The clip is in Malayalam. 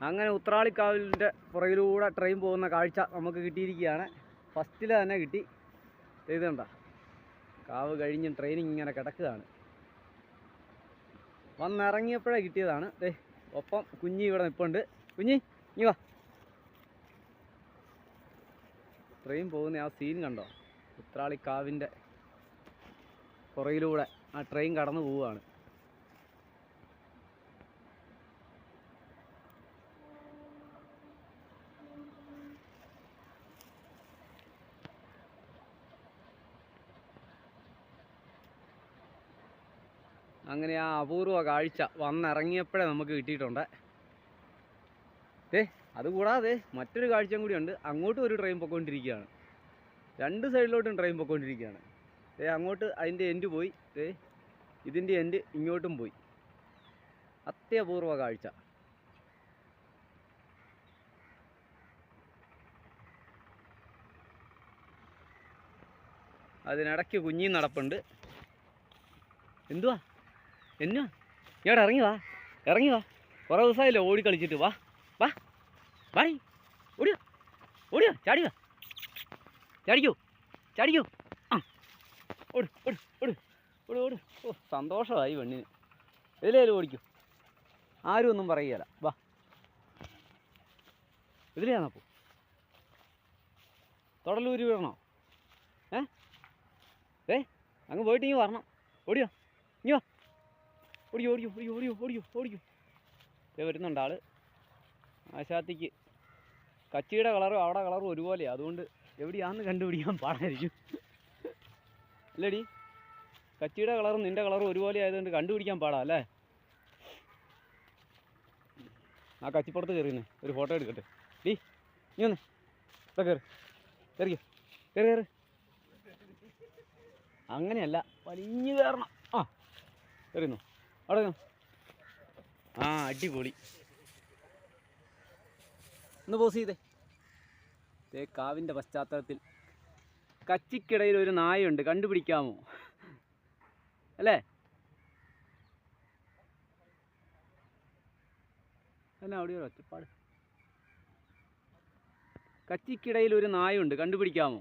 അങ്ങനെ ഉത്രാളിക്കാവിലിൻ്റെ പുറകിലൂടെ ട്രെയിൻ പോകുന്ന കാഴ്ച നമുക്ക് കിട്ടിയിരിക്കുകയാണ്. ഫസ്റ്റിൽ തന്നെ കിട്ടി. ഇതുണ്ട, കാവ് കഴിഞ്ഞ് ട്രെയിനിങ് ഇങ്ങനെ കിടക്കുകയാണ്. വന്നിറങ്ങിയപ്പോഴേ കിട്ടിയതാണ്. ഒപ്പം കുഞ്ഞി ഇവിടെ നിൽപ്പുണ്ട്. കുഞ്ഞി ഇനി വാ. ട്രെയിൻ പോകുന്ന ആ സീൻ കണ്ടോ? ഉത്രാളിക്കാവിൻ്റെ പുറകിലൂടെ ആ ട്രെയിൻ കടന്നു പോവുകയാണ്. അങ്ങനെ ആ അപൂർവ കാഴ്ച വന്നിറങ്ങിയപ്പോഴേ നമുക്ക് കിട്ടിയിട്ടുണ്ട്. അതുകൂടാതെ മറ്റൊരു കാഴ്ചയും കൂടിയുണ്ട്. അങ്ങോട്ടും ഒരു ട്രെയിൻ പൊയ്ക്കൊണ്ടിരിക്കുകയാണ്. രണ്ട് സൈഡിലോട്ടും ട്രെയിൻ പൊയ്ക്കൊണ്ടിരിക്കുകയാണ്. അങ്ങോട്ട് അതിൻ്റെ എൻഡ് പോയി, ഇതിൻ്റെ എൻഡ് ഇങ്ങോട്ടും പോയി. അത്യപൂർവ കാഴ്ച. അതിനിടയ്ക്ക് കുഞ്ഞി നടപ്പുണ്ട്. എന്തുവാ എന്നാ ഇങ്ങോട്ട് ഇറങ്ങി വാ, ഇറങ്ങി വാ. കുറേ ദിവസമായില്ലേ ഓടി കളിച്ചിട്ട്. വാ വാ വാടി, ഓടിയോ ഓടിയോ, ചാടിയോ ചാടിക്കോ ചാടിക്കോ. ആ ഓട് ഓട് ഓട് ഓട് ഓട്. ഓ സന്തോഷമായി പെണ്ണിന്. ഇതിലേലും ഓടിക്കോ, ആരും ഒന്നും പറയുകയില്ല. വാ, ഇതിലെയാണപ്പോൾ തൊടലൂരി വിടണോ? അങ്ങ് പോയിട്ട് ഇങ്ങ് വരണം. ഓടിയോ ഇങ്ങ് വാ. ഓടിയോ ഓടിയോ ഓടിയോ ഓടിയോ ഓടിയോ ഓടിയോ. വരുന്നുണ്ട് ആള്. ആശാത്തിക്ക് കച്ചിയുടെ കളറും അവിടെ കളറും ഒരുപോലെയാണ്. അതുകൊണ്ട് എവിടെയാണെന്ന് കണ്ടുപിടിക്കാൻ പാടായിരിക്കും. അല്ലേടി, കച്ചിയുടെ കളറും നിൻ്റെ കളറും ഒരുപോലെ ആയതുകൊണ്ട് കണ്ടുപിടിക്കാൻ പാടാ അല്ലേ? ആ കച്ചിപ്പുറത്ത് കയറിയെന്നേ ഒരു ഫോട്ടോ എടുക്കട്ടെ. ഡീ നീ ഒന്ന് ഇവിടെ കയറി കയറിക്കോ, കയറി കയറി. അങ്ങനെയല്ല, വലിഞ്ഞു കയറണം. ആ കയറിന്നോ, അവിടെ നിന്നോ. ആ അടിപൊളി. ഒന്ന് പോസ് ചെയ്തേ. കാവിൻ്റെ പശ്ചാത്തലത്തിൽ കച്ചിക്കിടയിൽ ഒരു നായയുണ്ട്, കണ്ടുപിടിക്കാമോ? അല്ലേ? എന്നാ അവിടെ ഒരു ഒച്ചപ്പാട്. കച്ചിക്കിടയിൽ ഒരു നായുണ്ട്, കണ്ടുപിടിക്കാമോ?